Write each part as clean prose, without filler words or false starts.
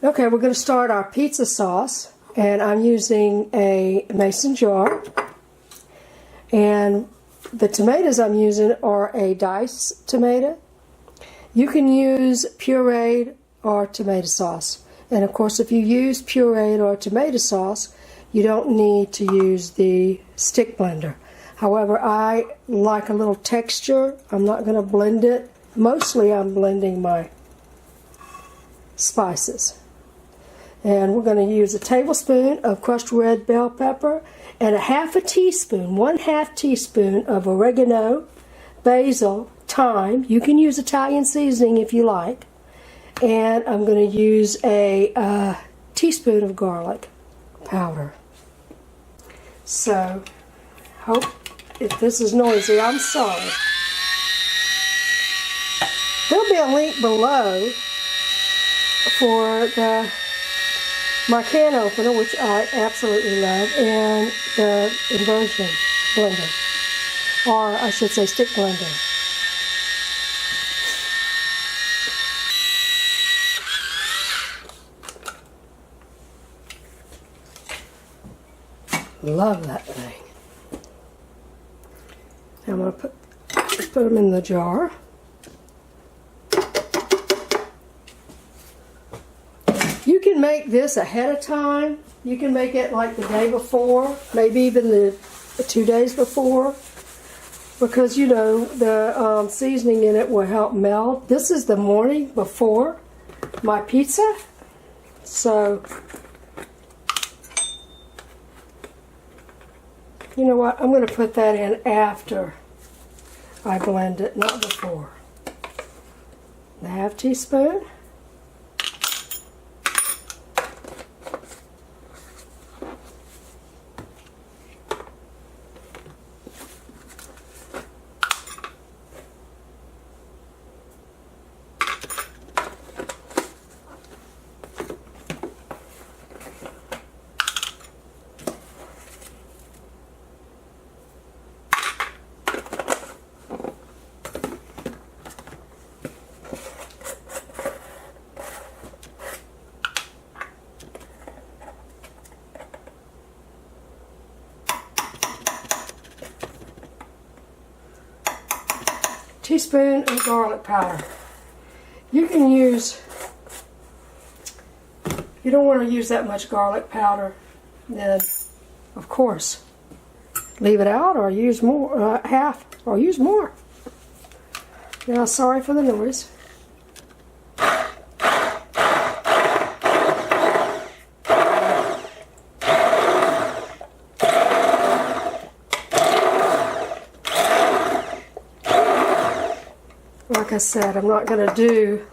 Okay, we're going to start our pizza sauce, and I'm using a mason jar, and the tomatoes I'm using are a diced tomato. You can use pureed or tomato sauce, and of course if you use pureed or tomato sauce, you don't need to use the stick blender. However, I like a little texture. I'm not going to blend it. Mostly I'm blending my spices. And we're going to use a tablespoon of crushed red bell pepper and a half a teaspoon, 1/2 teaspoon of oregano, basil, thyme. You can use Italian seasoning if you like. And I'm going to use a teaspoon of garlic powder. So, hope if this is noisy, I'm sorry. There'll be a link below for my can opener, which I absolutely love, and the inversion blender, or I should say stick blender. Love that thing. Now I'm going to put them in the jar. You can make this ahead of time. You can make it like the day before, maybe even the 2 days before, because you know the seasoning in it will help meld. This is the morning before my pizza, so you know what? I'm going to put that in after I blend it, not before. A half teaspoon. Teaspoon of garlic powder. You can use, you don't want to use that much garlic powder, then of course leave it out or use more, half or use more. Yeah, sorry for the noise. Like I said, I'm not going to do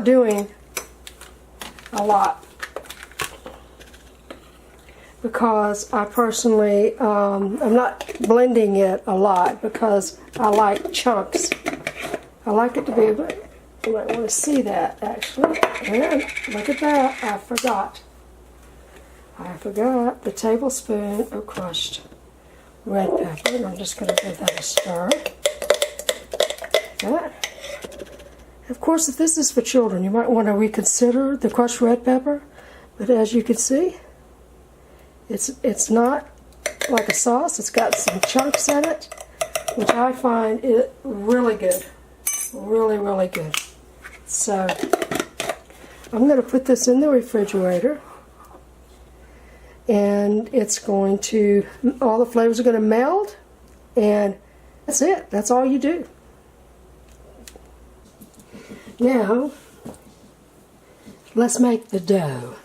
doing a lot because I personally I'm not blending it a lot because I like chunks. I like it to be able, you might want to see that actually. And look at that, I forgot the tablespoon of crushed red pepper, and I'm just going to give that a stir. That. Of course, if this is for children, you might want to reconsider the crushed red pepper, but as you can see, it's not like a sauce. It's got some chunks in it, which I find it really good, really good. So I'm going to put this in the refrigerator. And it's going to, all the flavors are going to meld, and that's it. That's all you do. Now, let's make the dough.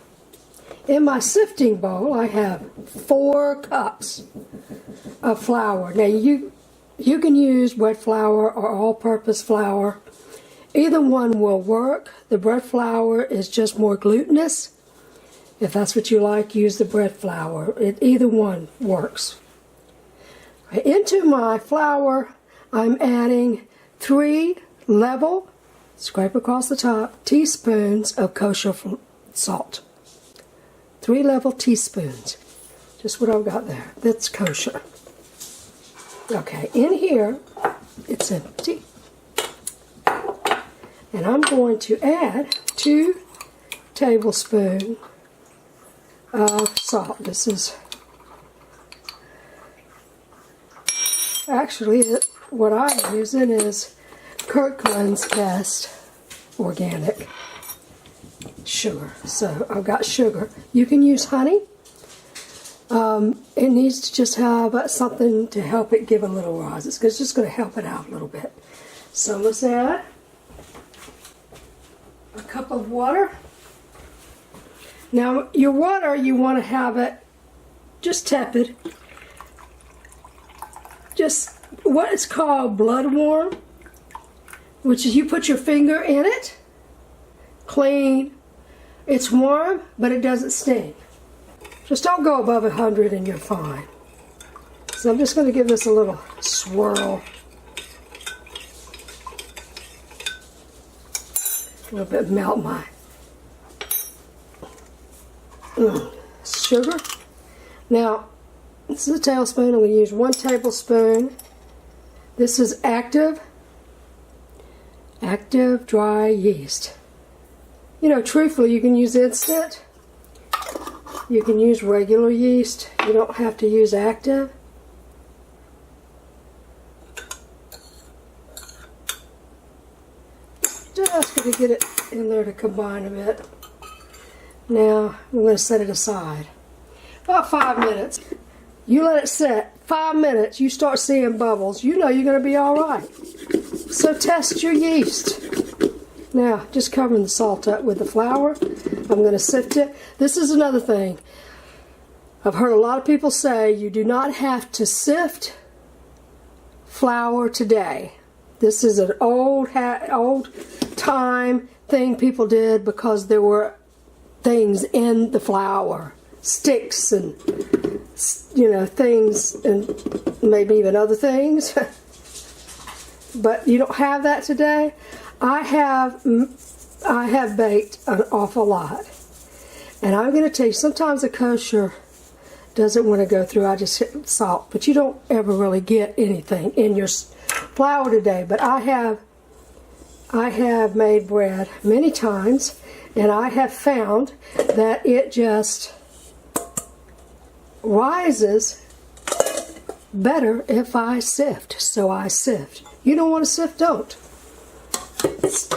In my sifting bowl, I have 4 cups of flour. Now, you can use wet flour or all-purpose flour. Either one will work. The bread flour is just more glutinous. If that's what you like, use the bread flour. Either one works. Into my flour, I'm adding 3 level, scrape across the top, teaspoons of kosher salt. 3 level teaspoons. Just what I've got there. That's kosher. Okay, in here, it's empty. And I'm going to add 2 tablespoons of salt. This is actually what I'm using is Kirkland's Best organic sugar. So I've got sugar. You can use honey. It needs to just have something to help it give a little rise. It's just going to help it out a little bit. So let's add a cup of water. Now your water, you want to have it just tepid. Just what is called blood warm, which is you put your finger in it, clean. It's warm, but it doesn't sting. Just don't go above 100 and you're fine. So I'm just going to give this a little swirl. A little bit melt my sugar. Now, this is a tablespoon. I'm going to use 1 tablespoon. This is active dry yeast. You know, truthfully, you can use instant. You can use regular yeast. You don't have to use active. Just going to get it in there to combine a bit. Now, I'm going to set it aside. About 5 minutes. You let it sit. 5 minutes, you start seeing bubbles. You know you're going to be all right. So test your yeast. Now, just covering the salt up with the flour. I'm going to sift it. This is another thing. I've heard a lot of people say you do not have to sift flour today. This is an old time thing people did because there were things in the flour, sticks and, you know, things, and maybe even other things. But you don't have that today. I have baked an awful lot, and I'm going to tell you, sometimes a kosher doesn't want to go through. I just hit salt, but you don't ever really get anything in your flour today. But I have made bread many times, and I have found that it just rises better if I sift. So I sift. You don't want to sift, don't. It's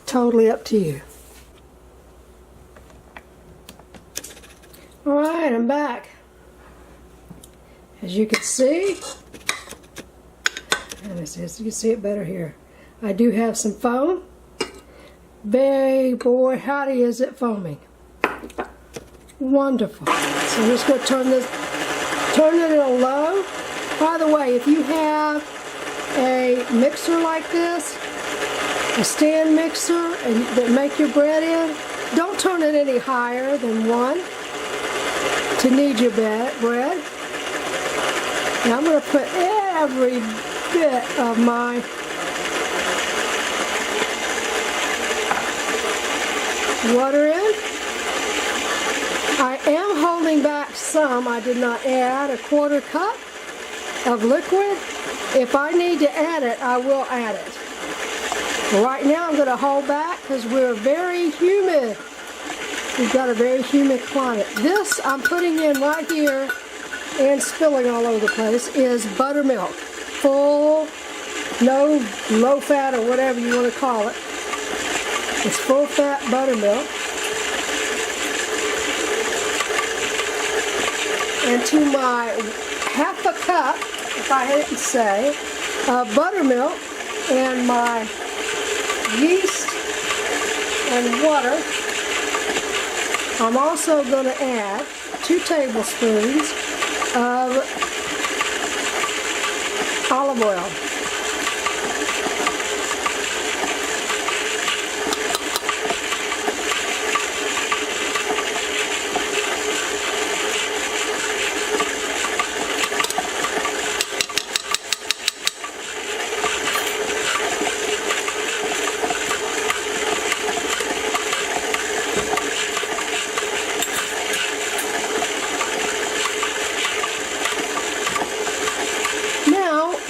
totally up to you. Alright, I'm back. As you can see, you can see it better here. I do have some foam. Boy, howdy is it foaming. Wonderful. So I'm just going to turn it in a low. By the way, if you have a mixer like this, a stand mixer that make your bread in, don't turn it any higher than 1 to knead your bread. Now I'm going to put every bit of my water in. I am holding back some. I did not add a 1/4 cup of liquid. If I need to add it, I will add it. Right now I'm going to hold back because we're very humid. We've got a very humid climate. This I'm putting in right here and spilling all over the place is buttermilk. Full, no low fat or whatever you want to call it. It's full fat buttermilk. And to my 1/2 cup, if I didn't say, of buttermilk and my yeast and water, I'm also going to add 2 tablespoons of olive oil.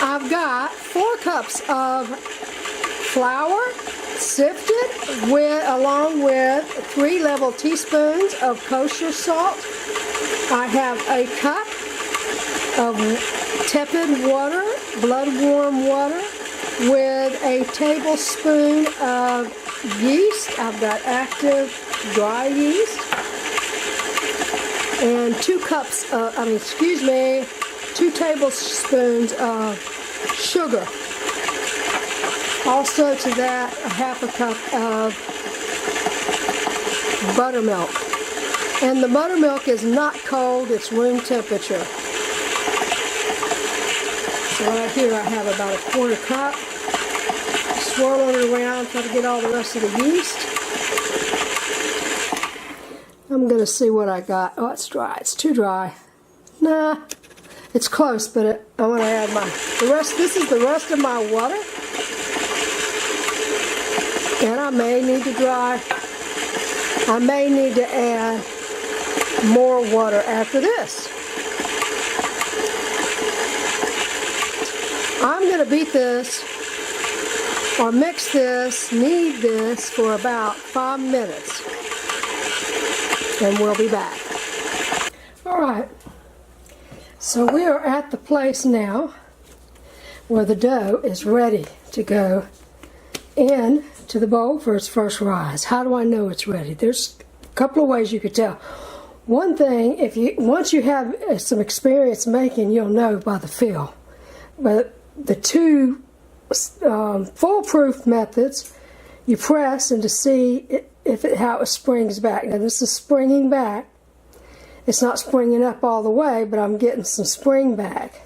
I've got of flour, sifted, along with 3 level teaspoons of kosher salt. I have a cup of tepid water, blood warm water, with a tablespoon of yeast. I've got active dry yeast. And 2 tablespoons of sugar. Also to that, a half a cup of buttermilk. And the buttermilk is not cold, it's room temperature. So right here I have about a 1/4 cup. Swirling it around, try to get all the rest of the yeast. I'm going to see what I got. Oh, it's dry. It's too dry. Nah, it's close, but I want to add this is the rest of my water. And I may need to add more water after this. I'm going to beat this or mix this, knead this for about 5 minutes. And we'll be back. Alright, so we are at the place now where the dough is ready to go in to the bowl for its first rise. How do I know it's ready? There's a couple of ways you could tell. One thing, once you have some experience making, you'll know by the feel. But the 2 foolproof methods, you press and to see how it springs back. Now this is springing back. It's not springing up all the way, but I'm getting some spring back.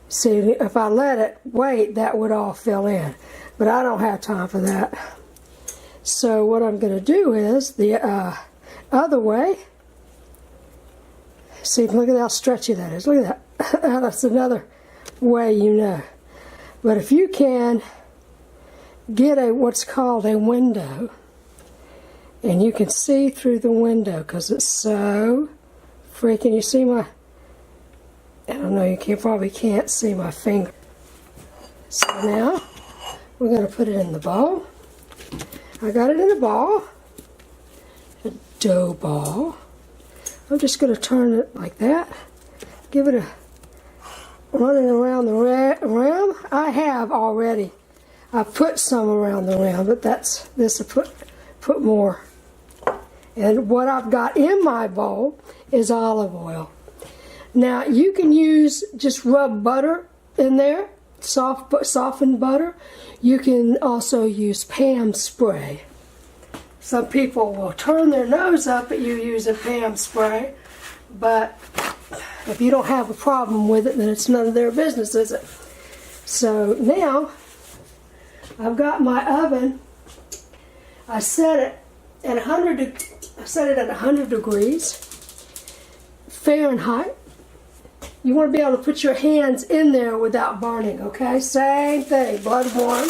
See, if I let it wait, that would all fill in. But I don't have time for that. So what I'm going to do is the other way. See, look at how stretchy that is. Look at that. That's another way you know. But if you can get what's called a window, and you can see through the window because it's so freaking, you see I don't know, probably can't see my finger. So now we're going to put it in the bowl. I got it in a ball, a dough ball. I'm just going to turn it like that. Give it a running around the rim. I have already. I put some around the rim, but this will put more. And what I've got in my bowl is olive oil. Now you can just rub butter in there, softened butter. You can also use Pane spray. Some people will turn their nose up at you using Pane spray, but if you don't have a problem with it, then it's none of their business, is it? So now I've got my oven. I set it at 100 degrees Fahrenheit. You want to be able to put your hands in there without burning, okay? Same thing, blood warm.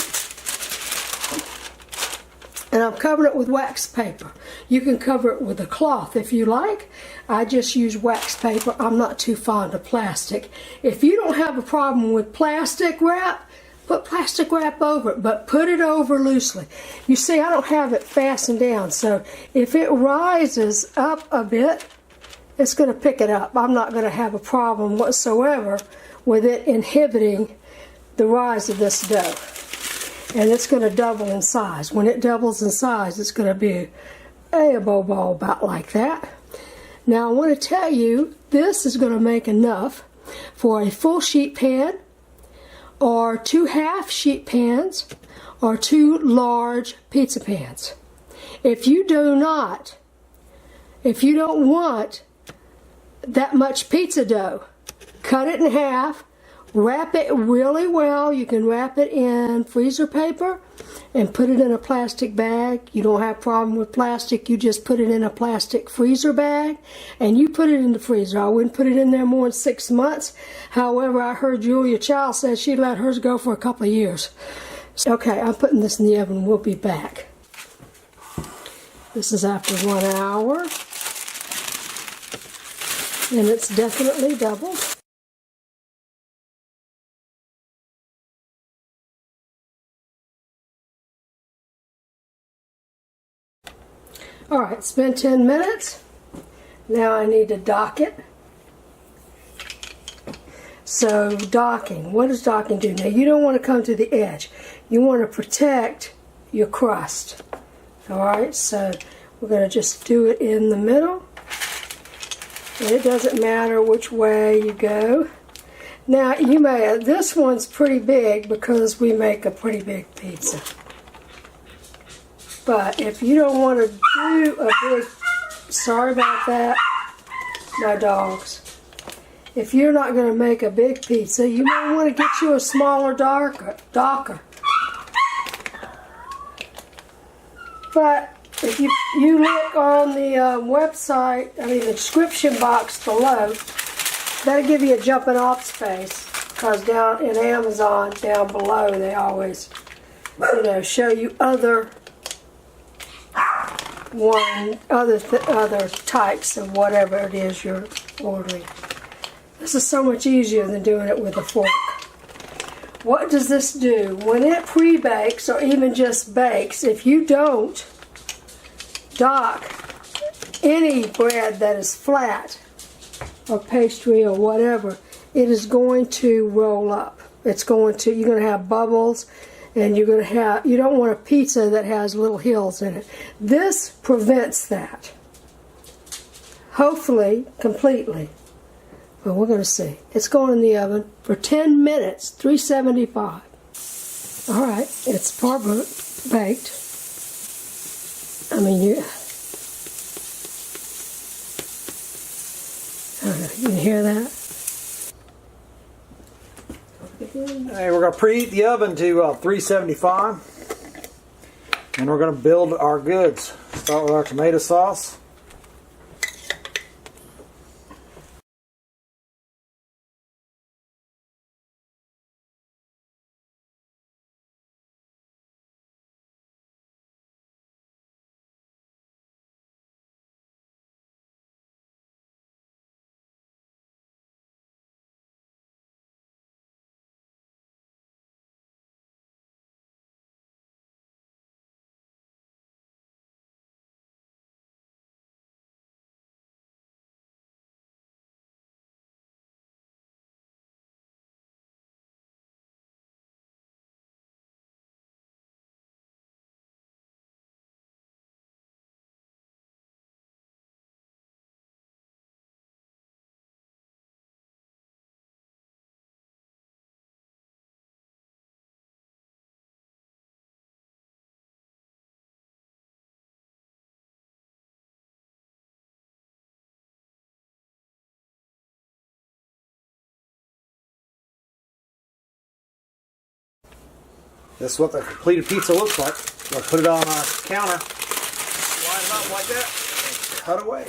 And I'm covering it with wax paper. You can cover it with a cloth if you like. I just use wax paper. I'm not too fond of plastic. If you don't have a problem with plastic wrap, put plastic wrap over it, but put it over loosely. You see, I don't have it fastened down, so if it rises up a bit, it's going to pick it up. I'm not going to have a problem whatsoever with it inhibiting the rise of this dough. And it's going to double in size. When it doubles in size, it's going to be a bowl ball about like that. Now I want to tell you, this is going to make enough for a full sheet pan, or 2 half sheet pans, or 2 large pizza pans. If you don't want that much pizza dough, cut it in half, wrap it really well. You can wrap it in freezer paper and put it in a plastic bag. You don't have a problem with plastic. You just put it in a plastic freezer bag and you put it in the freezer. I wouldn't put it in there more than 6 months. However, I heard Julia Child said she'd let hers go for a couple of years. Okay, I'm putting this in the oven. We'll be back. This is after 1 hour. And it's definitely doubled. Alright, it's been 10 minutes. Now I need to dock it. So docking, what does docking do? Now you don't want to come to the edge. You want to protect your crust. Alright, so we're going to just do it in the middle. And it doesn't matter which way you go. Now you may, this one's pretty big because we make a pretty big pizza. But if you don't want to do a big, sorry about that, my dogs. If you're not going to make a big pizza, you may want to get you a smaller docker. But if you look on the website, I mean the description box below, that'll give you a jumping off space. Because down in Amazon, down below, they always, show you other types of whatever it is you're ordering. This is so much easier than doing it with a fork. What does this do? When it pre-bakes or even just bakes, if you don't dock any bread that is flat or pastry or whatever, it is going to roll up. You're going to have bubbles, and you don't want a pizza that has little hills in it. This prevents that. Hopefully, completely. But we're going to see. It's going in the oven for 10 minutes, 375. Alright, it's par baked. I mean, you can hear that? Hey, we're going to preheat the oven to 375. And we're going to build our goods. Start with our tomato sauce. This is what the completed pizza looks like. We'll put it on our counter, line it up like that, and cut away.